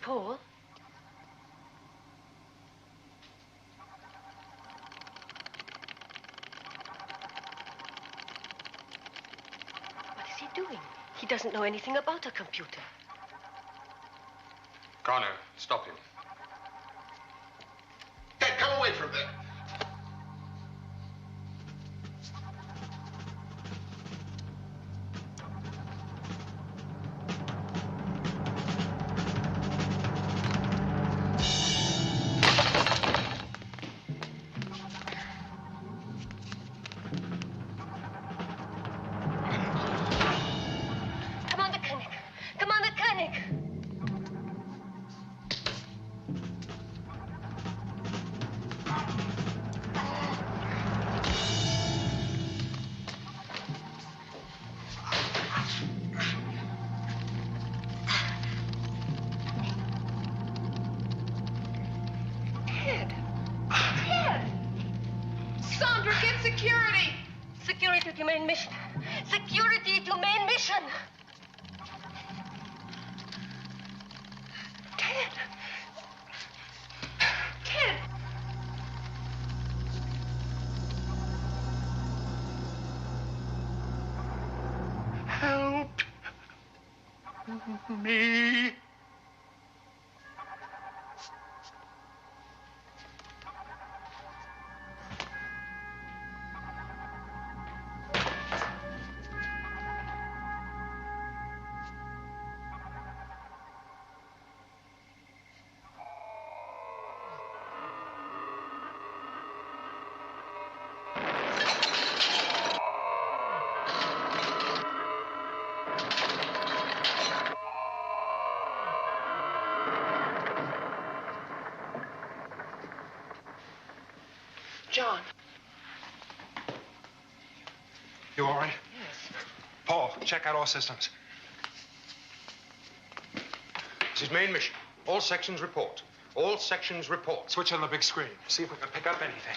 Paul? What is he doing? He doesn't know anything about a computer. Connor, stop him. Hey, come away from there. Security to main mission. Security to main mission. Ted. Ted. Help me. John. You all right? Yes. Paul, check out all systems. This is main mission. All sections report. All sections report. Switch on the big screen. See if we can pick up anything.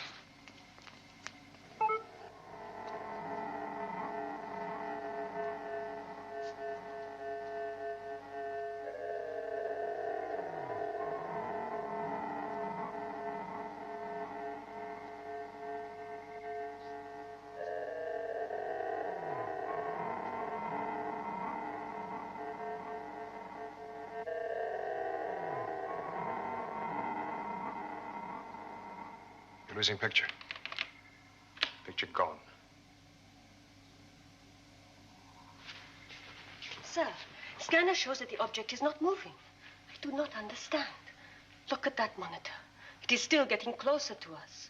Losing picture. Picture gone. Sir, scanner shows that the object is not moving. I do not understand. Look at that monitor. It is still getting closer to us.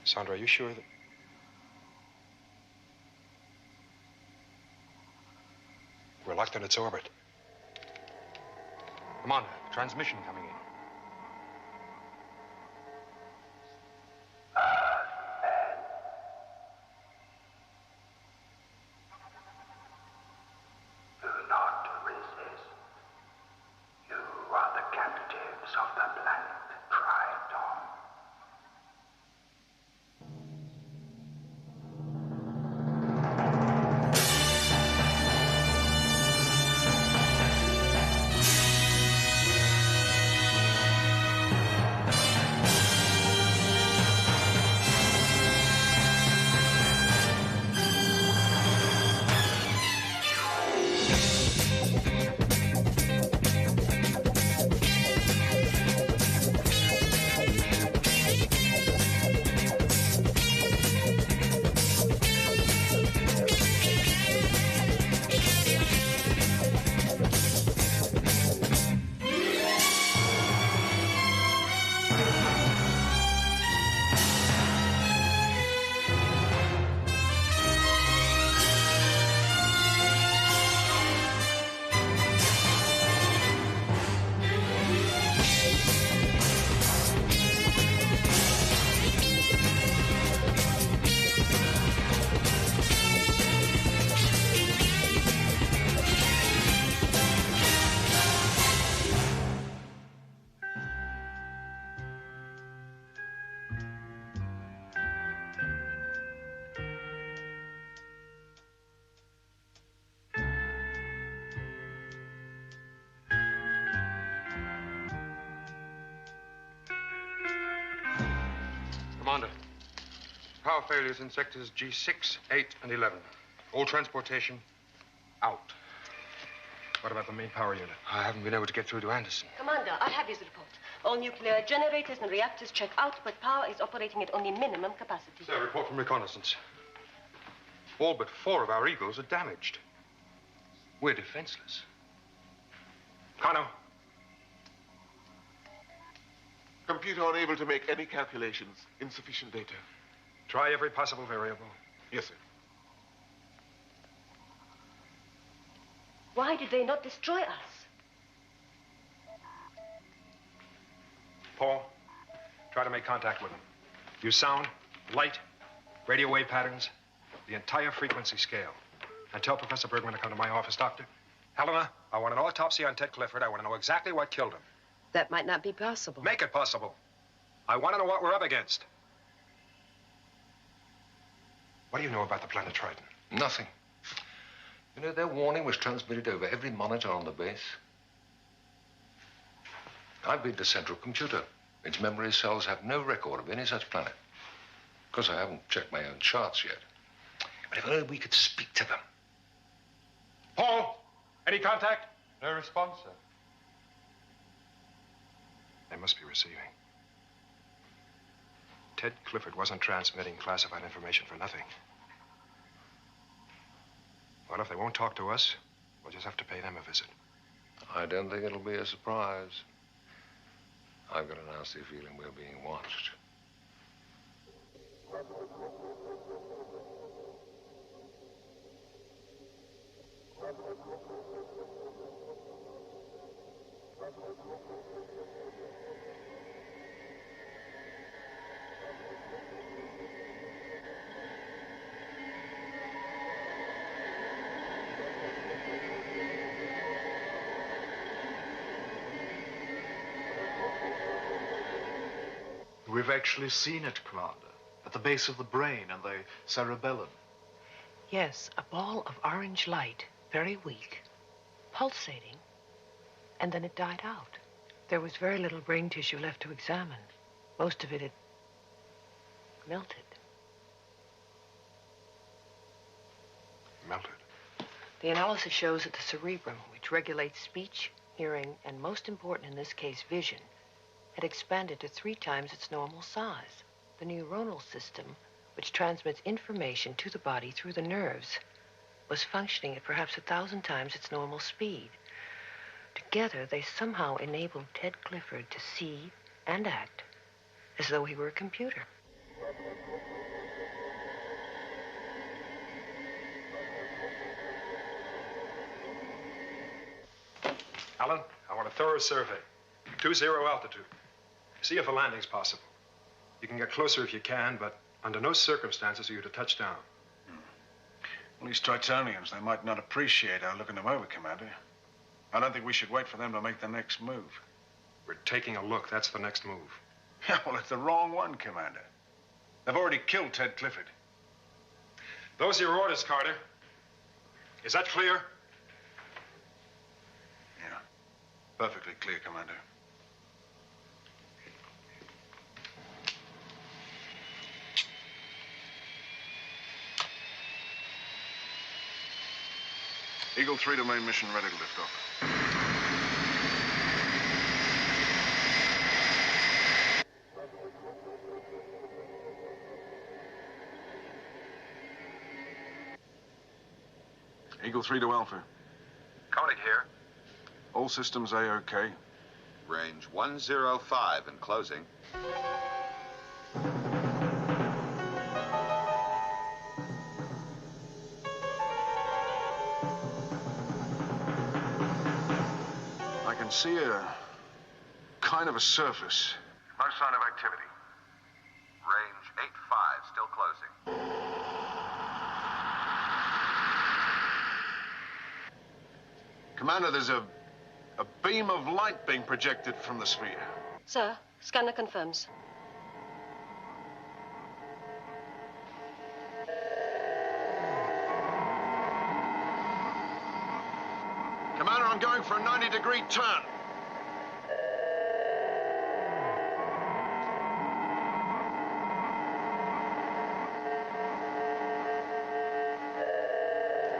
Sandra, are you sure that... We're locked in its orbit. Come on, transmission coming in. Do not resist. You are the captives of the planet Triton. Power failures in sectors G6, 8, and 11. All transportation out. What about the main power unit? I haven't been able to get through to Anderson. Commander, I have his report. All nuclear generators and reactors check out, but power is operating at only minimum capacity. Sir, report from reconnaissance. All but 4 of our Eagles are damaged. We're defenseless. Kano. Computer unable to make any calculations. Insufficient data. Try every possible variable. Yes, sir. Why did they not destroy us? Paul, try to make contact with them. Use sound, light, radio wave patterns, the entire frequency scale. And tell Professor Bergman to come to my office, Doctor. Helena, I want an autopsy on Ted Clifford. I want to know exactly what killed him. That might not be possible. Make it possible. I want to know what we're up against. What do you know about the planet Triton? Nothing. You know, their warning was transmitted over every monitor on the base. I've been to Central Computer. Its memory cells have no record of any such planet. Of course, I haven't checked my own charts yet. But if only we could speak to them. Paul, any contact? No response, sir. They must be receiving. Ted Clifford wasn't transmitting classified information for nothing. Well, if they won't talk to us, we'll just have to pay them a visit. I don't think it'll be a surprise. I've got a nasty feeling we're being watched. We've actually seen it, Commander, at the base of the brain and the cerebellum. Yes, a ball of orange light, very weak, pulsating, and then it died out. There was very little brain tissue left to examine. Most of it had melted. Melted. The analysis shows that the cerebrum, which regulates speech, hearing, and most important in this case, vision, had expanded to 3 times its normal size. The neuronal system, which transmits information to the body through the nerves, was functioning at perhaps 1,000 times its normal speed. Together, they somehow enabled Ted Clifford to see and act as though he were a computer. Alan, I want a thorough survey. 20 altitude. See if a landing's possible. You can get closer if you can, but under no circumstances are you to touch down. Well, these Tritonians, they might not appreciate our looking them over, Commander. I don't think we should wait for them to make the next move. We're taking a look. That's the next move. Yeah, well, it's the wrong one, Commander. They've already killed Ted Clifford. Those are your orders, Carter. Is that clear? Yeah, perfectly clear, Commander. Eagle 3 to main mission, ready to lift off. Eagle 3 to Alpha. Koenig here. All systems A-OK. Range 105 and closing. I can see a kind of a surface. No sign of activity. Range 85 still closing. Commander, there's a beam of light being projected from the sphere. Sir, scanner confirms. Commander, I'm going for a 90-degree turn.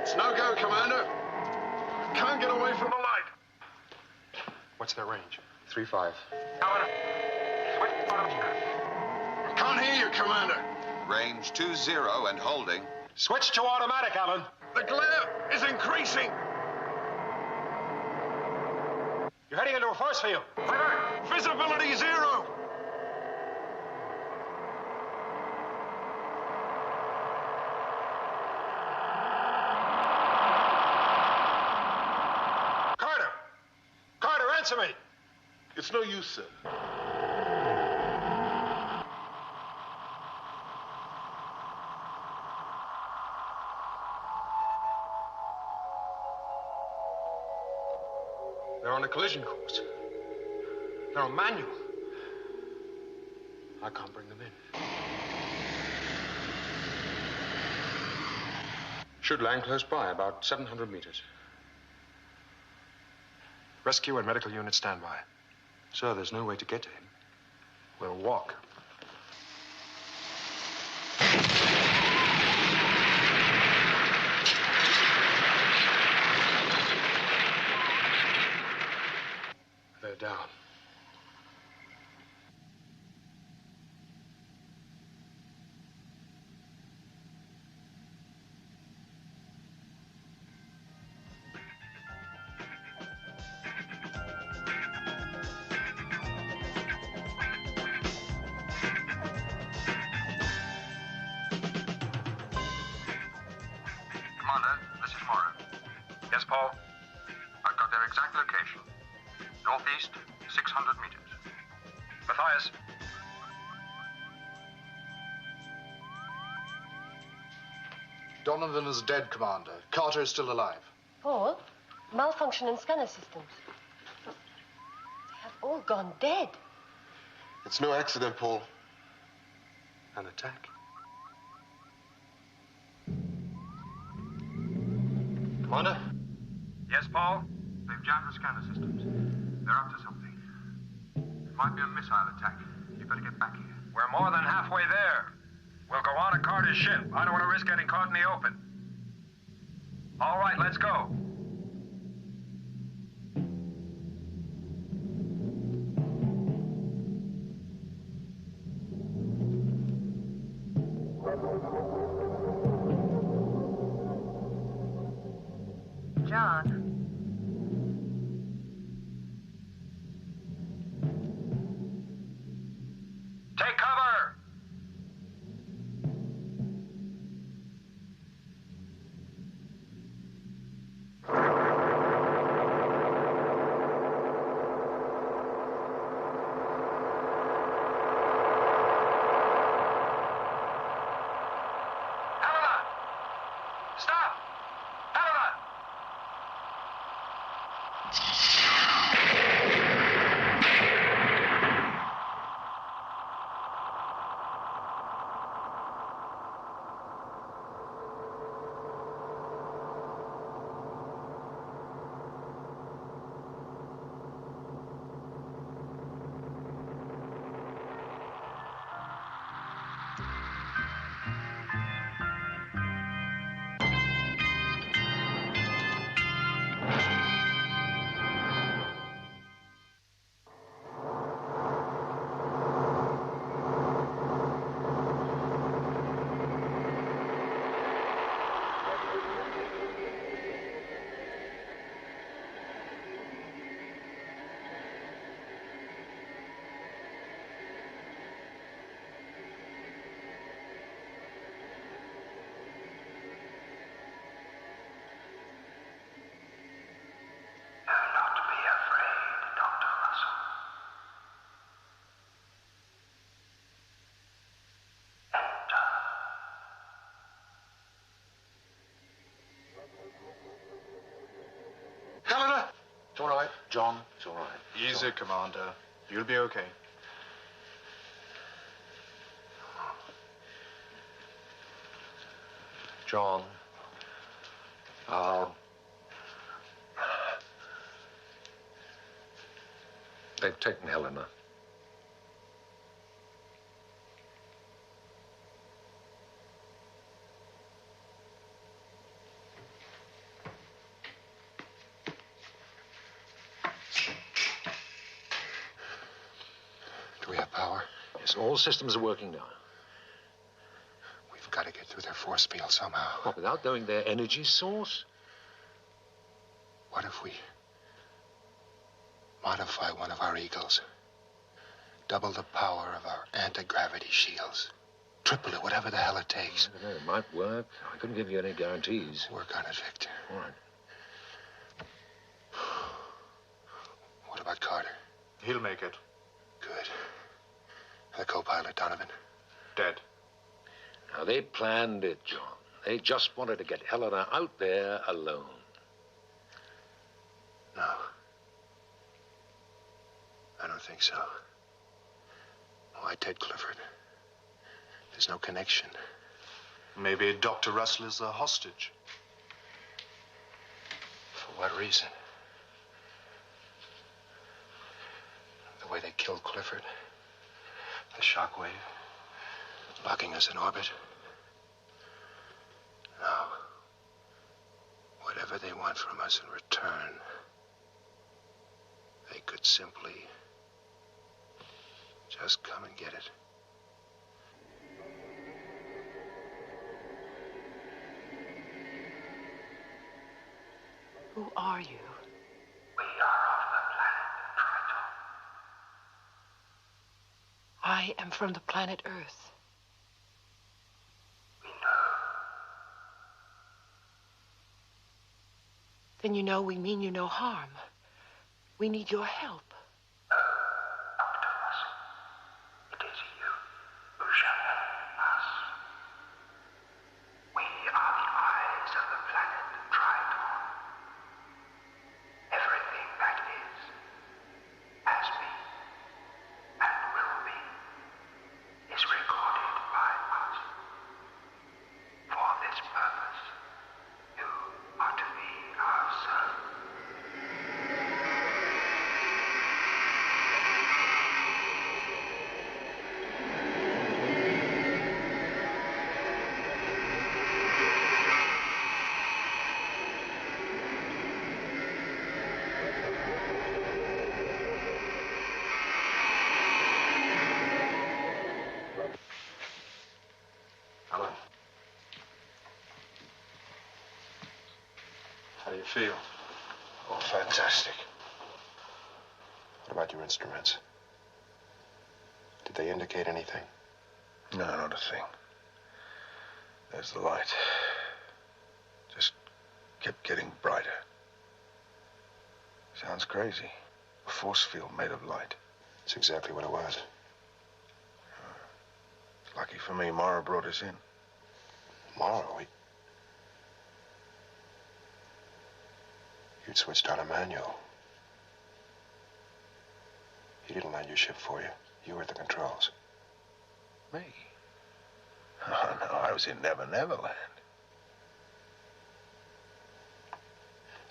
It's no go, Commander. Can't get away from the light. What's their range? 3-5. Can't hear you, Commander. Range 20 and holding. Switch to automatic, Alan. The glare is increasing. You're heading into a force field. Visibility 0. Carter! Carter, answer me! It's no use, sir. They're on a collision course. They're on manual. I can't bring them in. Should land close by, about 700 meters. Rescue and medical unit standby. Sir, there's no way to get to him. We'll walk. They're down. Commander, this is Morrow. Yes, Paul? I've got their exact location. Northeast, 600 meters. Matthias? Donovan is dead, Commander. Carter is still alive. Paul, malfunction in scanner systems. They have all gone dead. It's no accident, Paul. An attack. Commander? Yes, Paul? They've jammed the scanner systems. They're up to something. It might be a missile attack. You better get back here. We're more than halfway there. We'll go on to Carter's ship. I don't want to risk getting caught in the open. All right, let's go. John. Take cover! Helena! Stop! Helena! Do not be afraid, Dr. Russell. Enter. Helena! It's all right, John. It's all right. Easy, Commander. You'll be okay. John, they've taken Helena. Yes, all systems are working now. We've got to get through their force field somehow. What, without knowing their energy source? What if we modify one of our Eagles? Double the power of our anti-gravity shields. Triple it, whatever the hell it takes. I don't know, it might work. I couldn't give you any guarantees. Work on it, Victor. All right. What about Carter? He'll make it. Good. And the co-pilot, Donovan? Dead. Now, they planned it, John. They just wanted to get Helena out there alone. No. I don't think so. Why Ted Clifford? There's no connection. Maybe Dr. Russell is a hostage. For what reason? The way they killed Clifford? The shockwave? Locking us in orbit? No. Whatever they want from us in return, they could simply just come and get it. Who are you? We are of the planet Triton. I am from the planet Earth. We know. Then you know we mean you no harm. We need your help. Dr. Russell, it is you who shall help us. We are the eyes of the planet Triton. Everything that is, has been, and will be, is recorded by us. For this purpose, you are to be our servant. Helen. How do you feel? Oh, fantastic. What about your instruments? Did they indicate anything? No, not a thing. There's the light. Just kept getting brighter. Sounds crazy. A force field made of light. It's exactly what it was. Lucky for me, Mara brought us in. Mara, you'd switched on a manual. He didn't land your ship for you. You were at the controls. Me? Oh, no, I was in Never Never Land.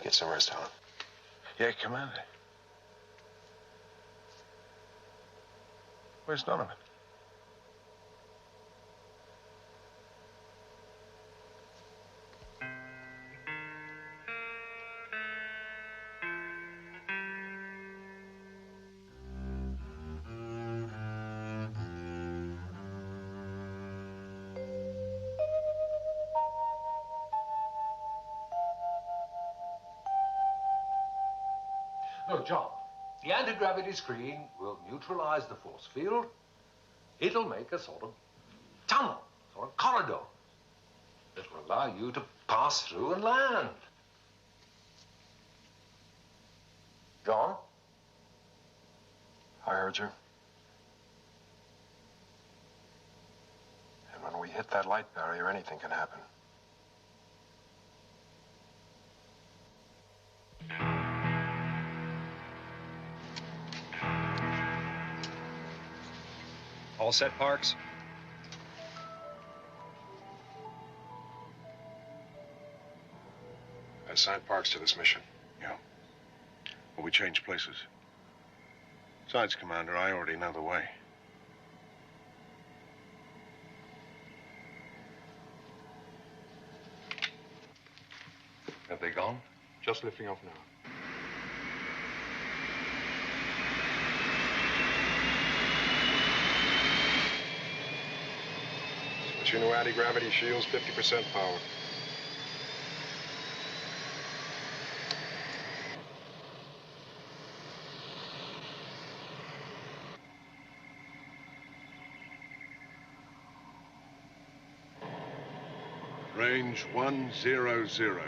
Get some rest, Helen. Yeah, Commander. Where's Donovan? Look, John, the anti-gravity screen will neutralize the force field. It'll make a sort of tunnel, or a corridor. That will allow you to pass through and land. John? I heard you. And when we hit that light barrier, anything can happen. All set, Parks? I assigned Parks to this mission. Yeah. Well, we changed places. Besides, Commander, I already know the way. Have they gone? Just lifting off now. your new anti-gravity shields, 50% power. Range 100.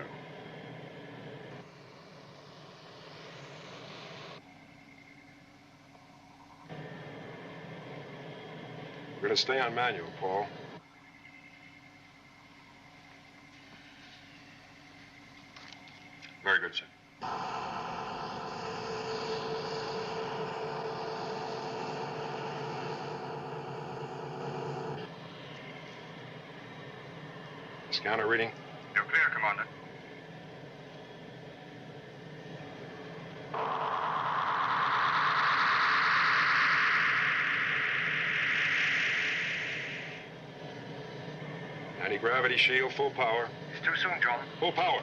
We're going to stay on manual, Paul. Very good, sir. Scanner reading. You're clear, Commander. Anti-gravity shield, full power. It's too soon, John. Full power.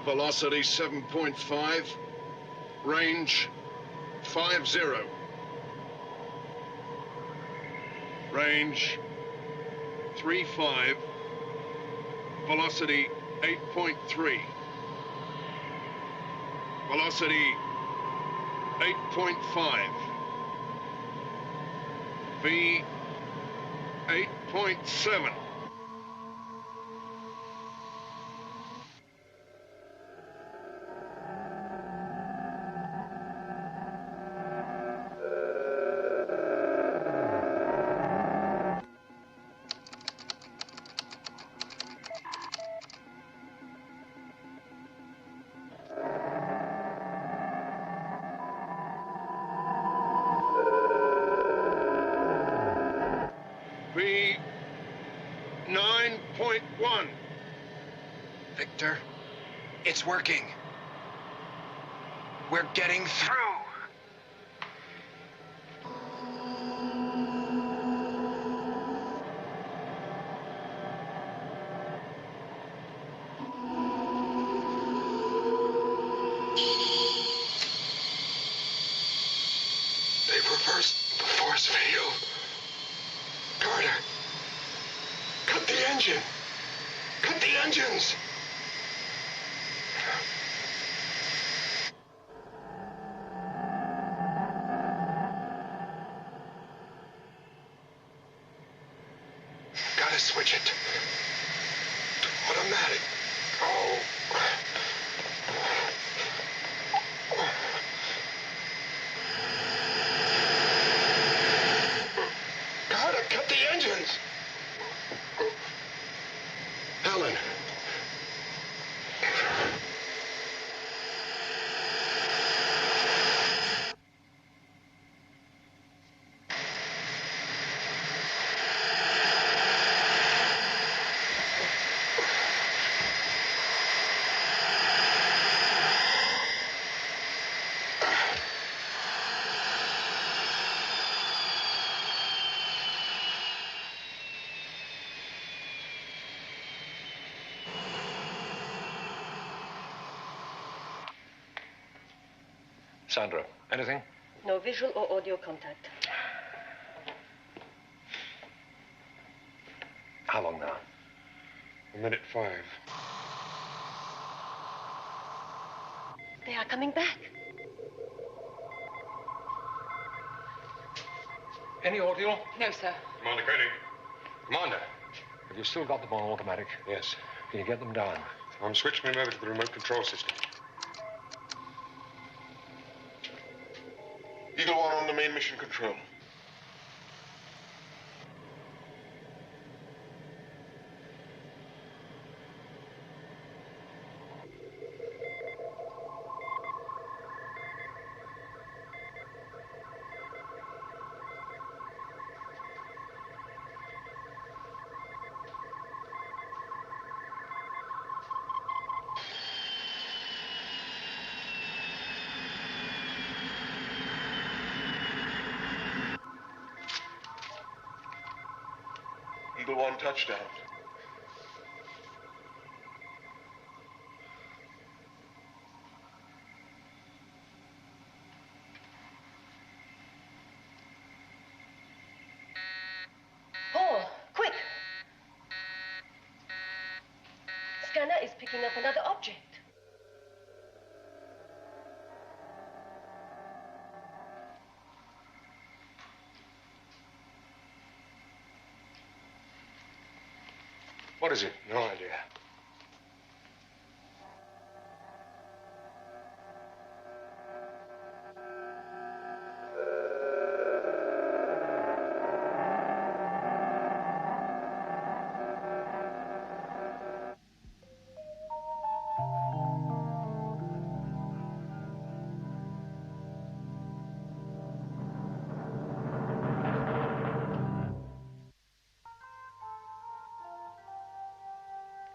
Velocity 7.5. Range 50. Range 35. Velocity 8.3. Velocity 8.5. V 8.7. V 9.1. Victor, it's working. We're getting through. They've reversed the force field. Carter, cut the engine. Cut the engines. Gotta switch it to automatic. Oh. Gotta cut the engines. Helen. Sandra, anything? No visual or audio contact. How long now? 1:05. They are coming back. Any audio? No, sir. Commander Koenig. Commander. Have you still got them on automatic? Yes. Can you get them down? I'm switching them over to the remote control system. Eagle One on the main mission control. Eagle 1 touchdown. Paul, quick! Scanner is picking up another object. What is it? No idea.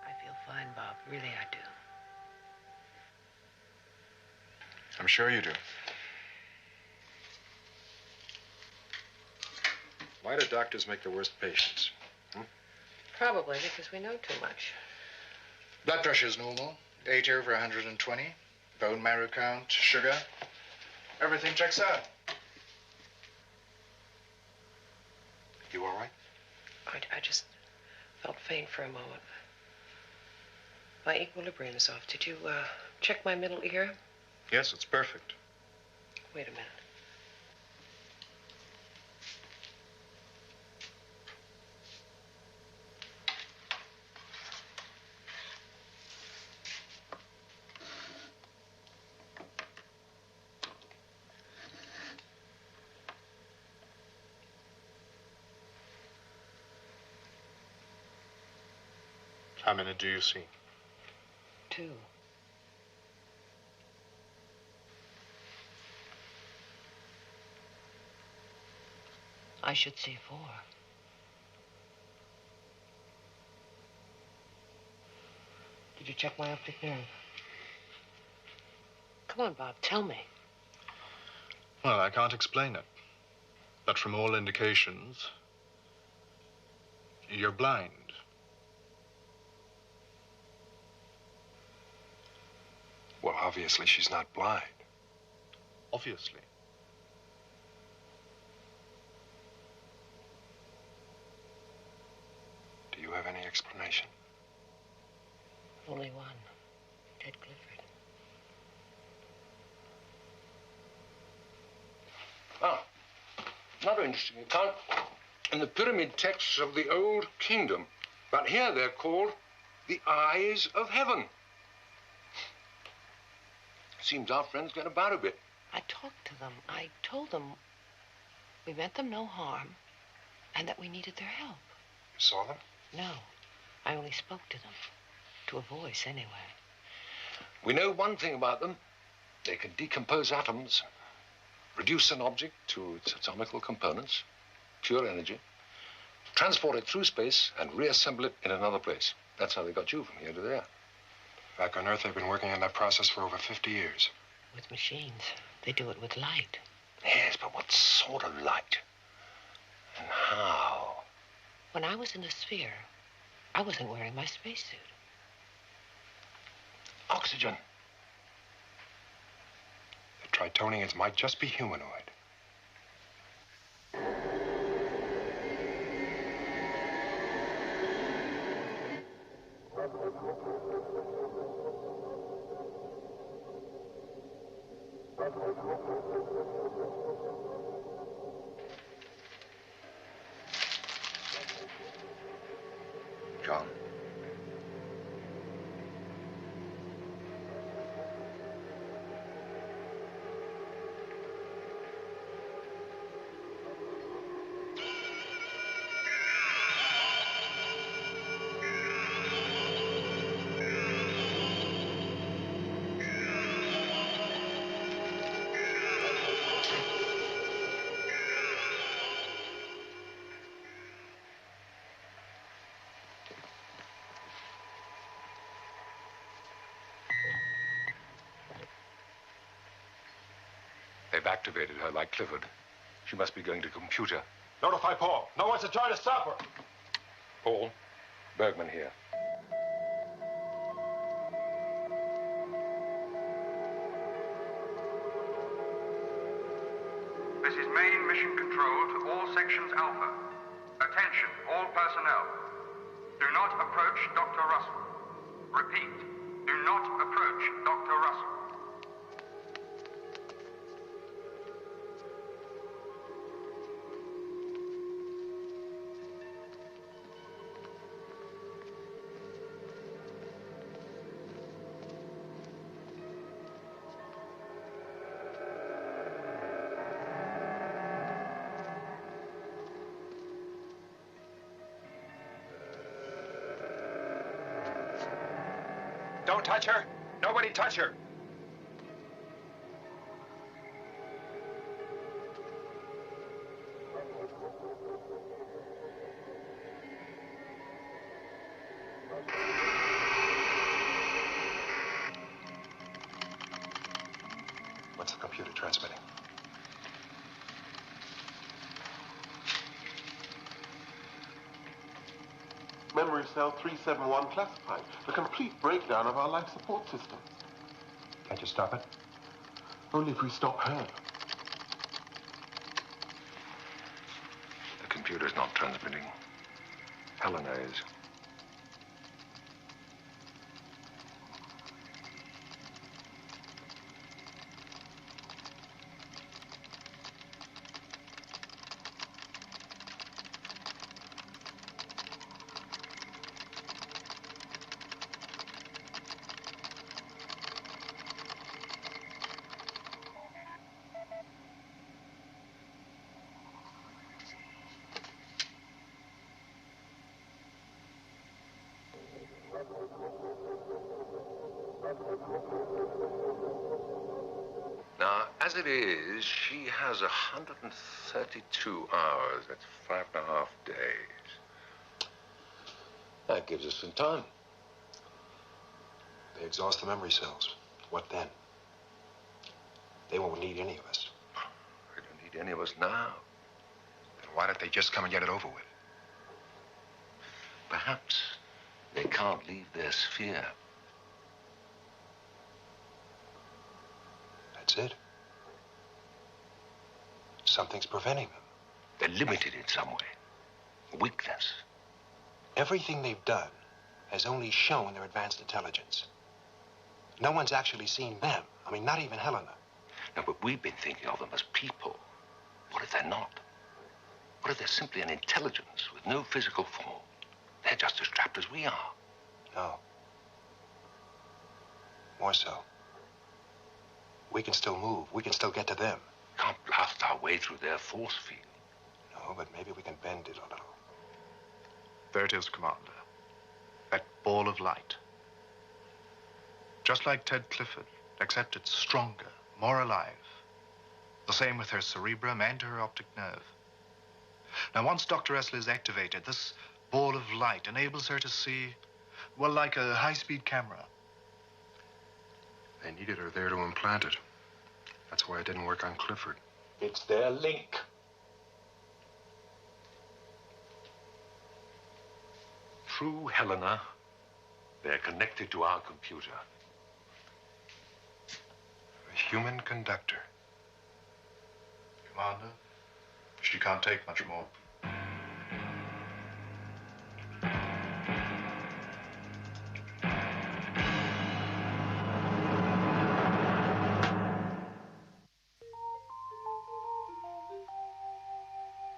I feel fine, Bob. Really, I do. I'm sure you do. Why do doctors make the worst patients? Probably because we know too much. Blood pressure's normal. 80 over 120. Bone marrow count, sugar. Everything checks out. You all right? I just felt faint for a moment. My equilibrium's off. Did you check my middle ear? Yes, it's perfect. Wait a minute. How many do you see? 2. I should see 4. Did you check my optic nerve? Come on, Bob, tell me. Well, I can't explain it. But from all indications, you're blind. Well, obviously she's not blind. Obviously. Do you have any explanation? Only one. Ted Clifford. Ah, another interesting account in the pyramid texts of the Old Kingdom. But here they're called the Eyes of Heaven. Seems our friends get about a bit. I talked to them. I told them we meant them no harm and that we needed their help. You saw them? No, I only spoke to them. To a voice, anyway. We know one thing about them. They can decompose atoms, reduce an object to its atomical components, pure energy, transport it through space, and reassemble it in another place. That's how they got you from here to there. Back on Earth, they've been working on that process for over 50 years. With machines. They do it with light. Yes, but what sort of light? And how? When I was in the sphere, I wasn't wearing my spacesuit. Oxygen. The Tritonians might just be humanoid. John. They've activated her like Clifford. She must be going to computer. Notify Paul. No one's to try to stop her. Paul, Bergman here. This is main mission control to all sections Alpha. Attention, all personnel. Do not approach Dr. Russell. Repeat, do not approach Dr. Russell. Don't touch her. Nobody touch her. What's the computer transmitting? Memory cell 371 classified. The complete breakdown of our life support system. Can't you stop it? Only if we stop her. The computer's not transmitting. Helena is. Now, as it is, she has 132 hours. That's 5.5 days. That gives us some time. They exhaust the memory cells. What then? They won't need any of us. They don't need any of us now. Then why don't they just come and get it over with? Perhaps they can't leave their sphere. That's it. Something's preventing them. They're limited in some way. Weakness. Everything they've done has only shown their advanced intelligence. No one's actually seen them. I mean, not even Helena. No, but we've been thinking of them as people. What if they're not? What if they're simply an intelligence with no physical form? They're just as trapped as we are. No. More so. We can still move. We can still get to them. Can't blast our way through their force field. No, but maybe we can bend it a little. There it is, Commander. That ball of light. Just like Ted Clifford, except it's stronger, more alive. The same with her cerebrum and her optic nerve. Now, once Dr. Essler is activated, this ball of light enables her to see, well, like a high-speed camera. They needed her there to implant it. That's why it didn't work on Clifford. It's their link. Through Helena, they're connected to our computer. A human conductor. Commander, she can't take much more.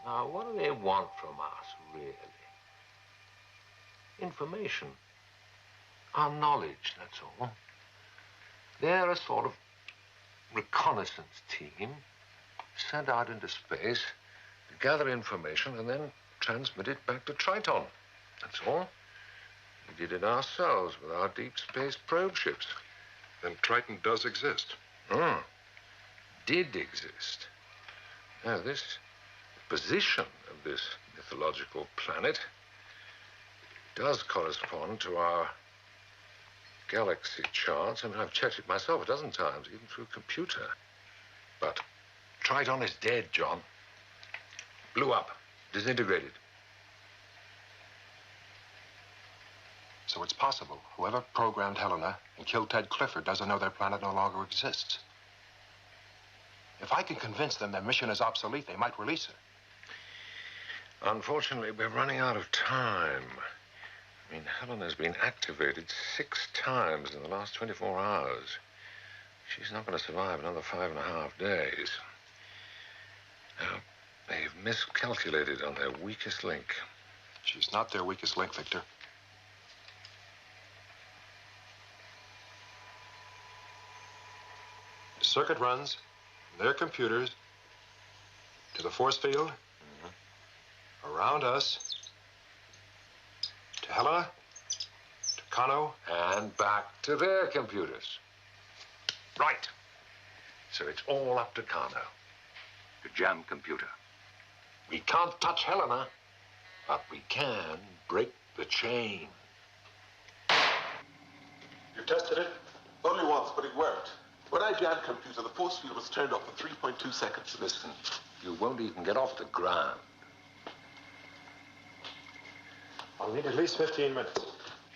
Now, what do they want from us, really? Information. Our knowledge, that's all. They're a sort of reconnaissance team sent out into space to gather information and then transmit it back to Triton. That's all. We did it ourselves with our deep space probe ships. Then Triton does exist. Did exist. Now, this position of this mythological planet does correspond to our galaxy charts. I mean, I've checked it myself a dozen times, even through a computer. But Triton is dead, John. Blew up, disintegrated. So it's possible whoever programmed Helena and killed Ted Clifford doesn't know their planet no longer exists. If I can convince them their mission is obsolete, they might release her. Unfortunately, we're running out of time. I mean, Helena's been activated 6 times in the last 24 hours. She's not going to survive another 5.5 days. Now, they've miscalculated on their weakest link. She's not their weakest link, Victor. The circuit runs from their computers to the force field, around us, to Helena, to Kano, and back to their computers. Right. So it's all up to Kano. The jam computer. We can't touch Helena, but we can break the chain. You tested it? Only once, but it worked. When I jammed computer, the force field was turned off for 3.2 seconds. Listen, you won't even get off the ground. I'll need at least 15 minutes.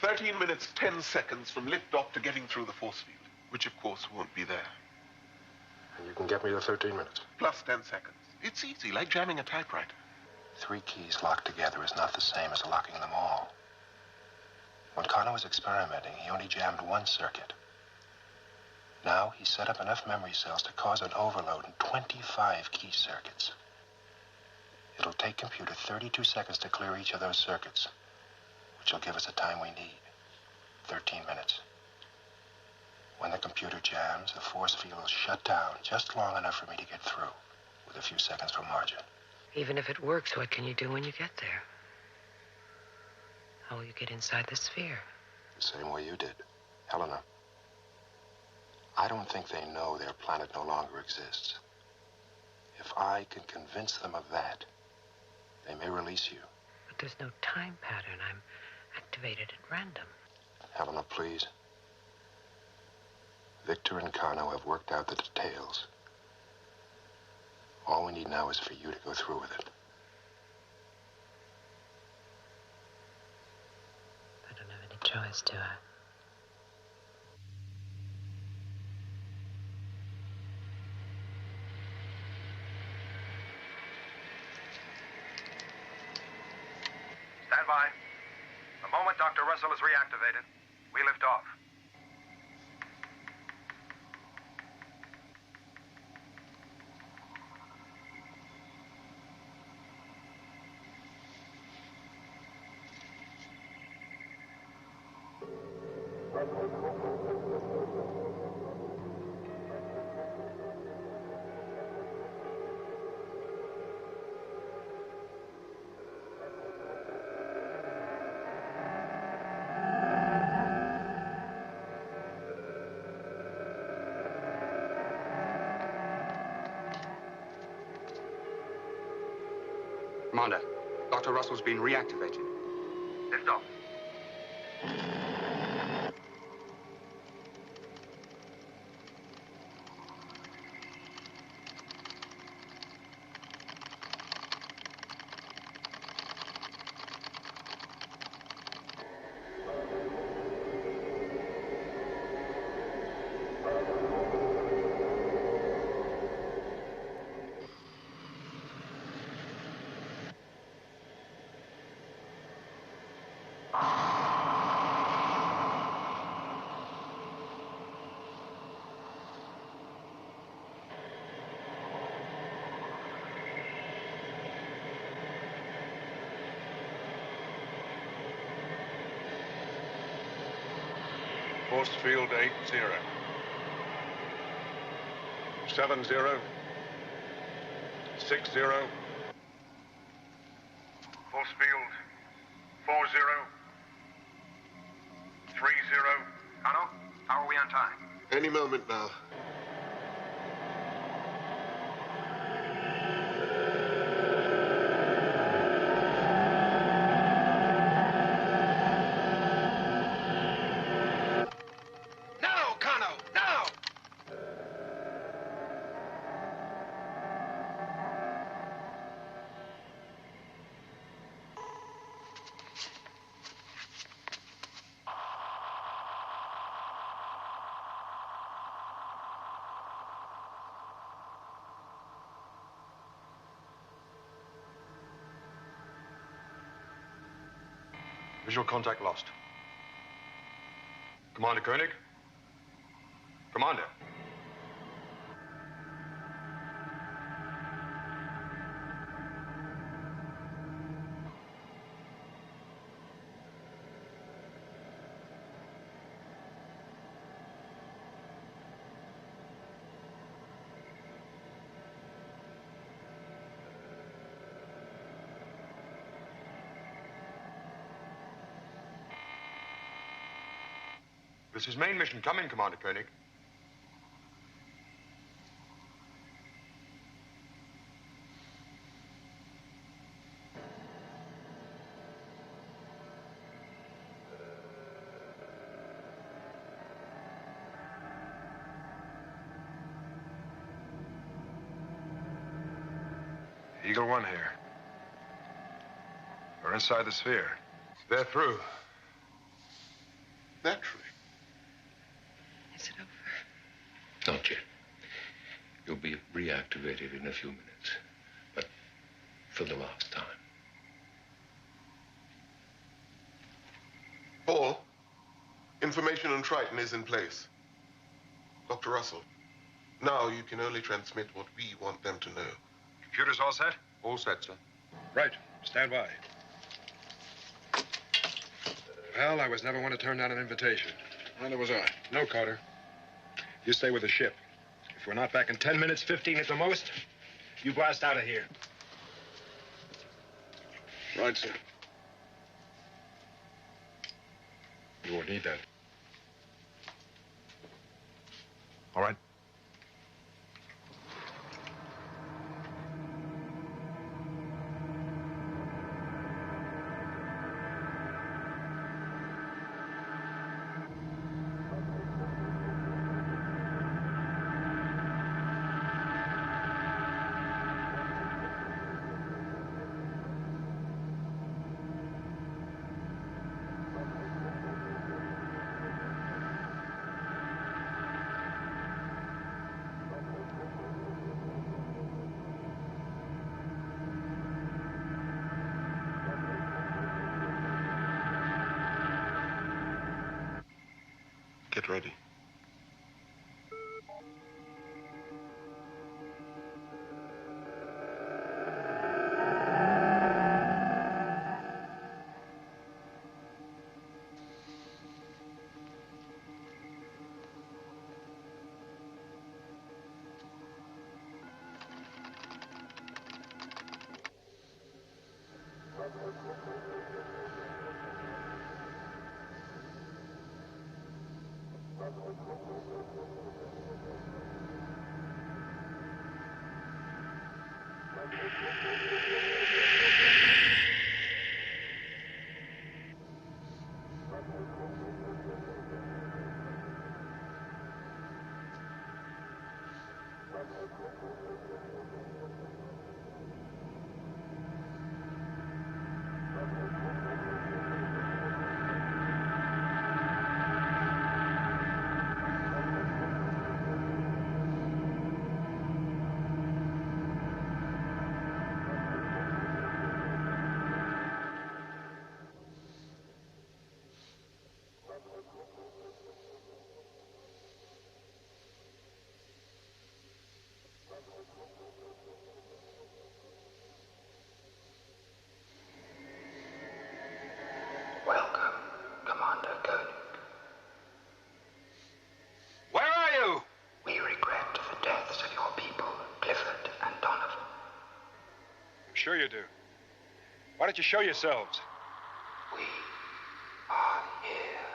13 minutes, 10 seconds from liftoff to getting through the force field, which of course won't be there. And you can get me the 13 minutes. Plus 10 seconds. It's easy, like jamming a typewriter. 3 keys locked together is not the same as locking them all. When Kano was experimenting, he only jammed 1 circuit. Now he set up enough memory cells to cause an overload in 25 key circuits. It'll take computer 32 seconds to clear each of those circuits, which will give us the time we need, 13 minutes. When the computer jams, the force field will shut down just long enough for me to get through, with a few seconds for margin. Even if it works, what can you do when you get there? How will you get inside the sphere? The same way you did, Helena. I don't think they know their planet no longer exists. If I can convince them of that, they may release you. But there's no time pattern. I'm activated at random. Helena, please. Victor and Kano have worked out the details. All we need now is for you to go through with it. I don't have any choice, do I? Stand by. The moment Dr. Russell is reactivated, we lift off. Commander, Dr. Russell's been reactivated. Lift off. Force field 80. 70. 60. Force field 40. 30. Kano, how are we on time? Any moment now. Now, Kano! Now! Visual contact lost. Commander Koenig? Commander. This is main mission. Come in, Commander Koenig. Eagle One here. We're inside the sphere. They're through. Naturally. Is it over? Not yet. You'll be reactivated in a few minutes. But for the last time. Paul, information on Triton is in place. Dr. Russell, now you can only transmit what we want them to know. Computers all set? All set, sir. Right. Stand by. Well, I was never one to turn down an invitation. Neither was I. No, Carter. You stay with the ship. If we're not back in 10 minutes, 15 at the most, you blast out of here. Right, sir. You won't need that. All right? Get ready. Welcome, Commander Koenig. Where are you? We regret the deaths of your people, Clifford and Donovan. I'm sure you do. Why don't you show yourselves? We are here.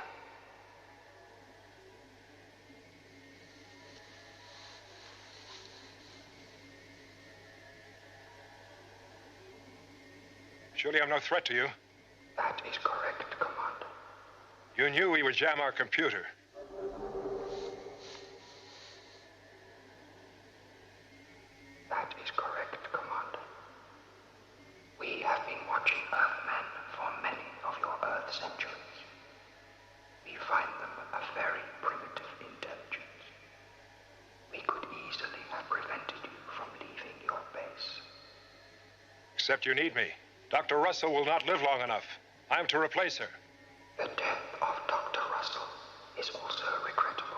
Surely I'm no threat to you. That is correct, Commander. You knew we would jam our computer. That is correct, Commander. We have been watching Earthmen for many of your Earth centuries. We find them a very primitive intelligence. We could easily have prevented you from leaving your base. Except you need me. Dr. Russell will not live long enough. I am to replace her. is also regrettable,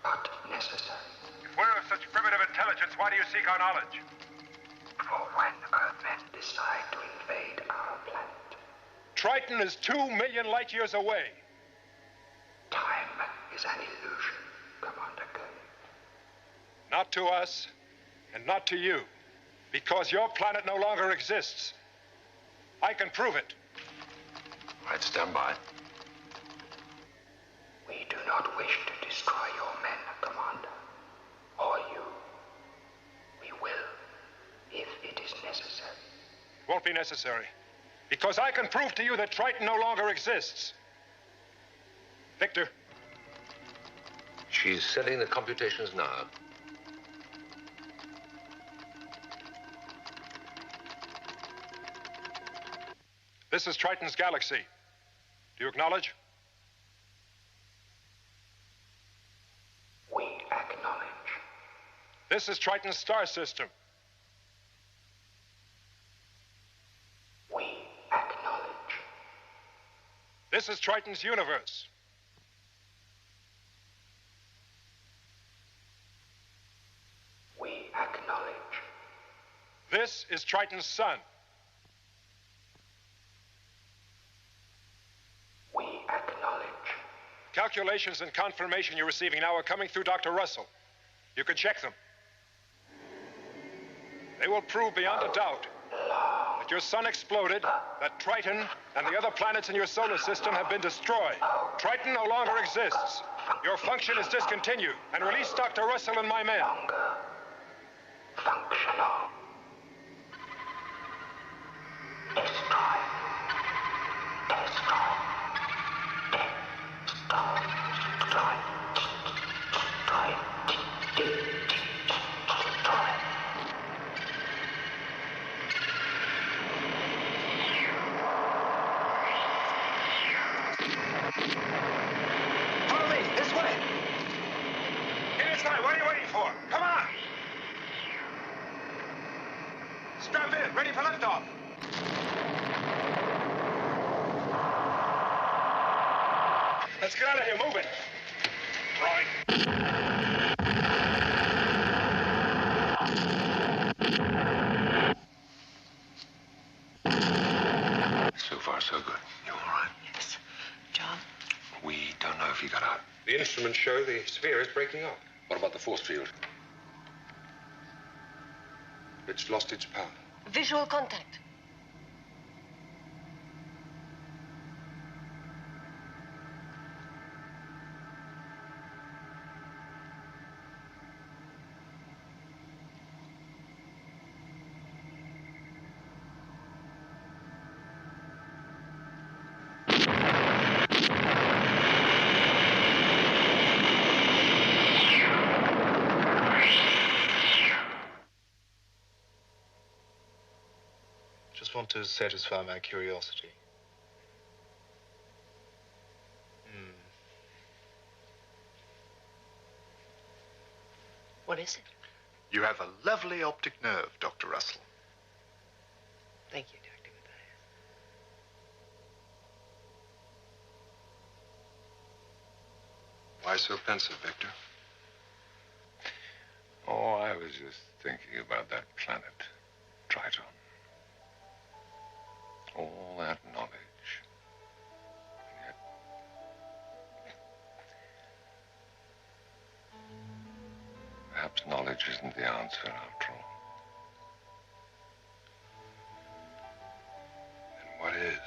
but necessary. If we're of such primitive intelligence, why do you seek our knowledge? For when Earthmen decide to invade our planet. Triton is 2 million light years away. Time is an illusion, Commander Gurney. Not to us, and not to you, because your planet no longer exists. I can prove it. I'd stand by. We do not wish to destroy your men, Commander. Or you. We will, if it is necessary. It won't be necessary, because I can prove to you that Triton no longer exists. Victor. She's sending the computations now. This is Triton's galaxy. Do you acknowledge? We acknowledge. This is Triton's star system. We acknowledge. This is Triton's universe. We acknowledge. This is Triton's sun. We acknowledge. Calculations and confirmation you're receiving now are coming through Dr. Russell. You can check them. They will prove beyond a doubt that your sun exploded, that Triton and the other planets in your solar system have been destroyed. Triton no longer exists. Your function is discontinued, and release Dr. Russell and my men. Functional. Destroy. Destroy. Destroy. Follow me, this way. In this way, what are you waiting for? Come on. Strap in, ready for liftoff. Let's get out of here, move it. Right. So far, so good. You all right? Yes. John? We don't know if he got out. The instruments show the sphere is breaking up. What about the force field? It's lost its power. Visual contact. Just want to satisfy my curiosity. What is it? You have a lovely optic nerve, Dr. Russell. Thank you, Dr. Matthias. Why so pensive, Victor? Oh, I was just thinking about that planet, Triton. All that knowledge. And yet... Perhaps knowledge isn't the answer after all. And what is?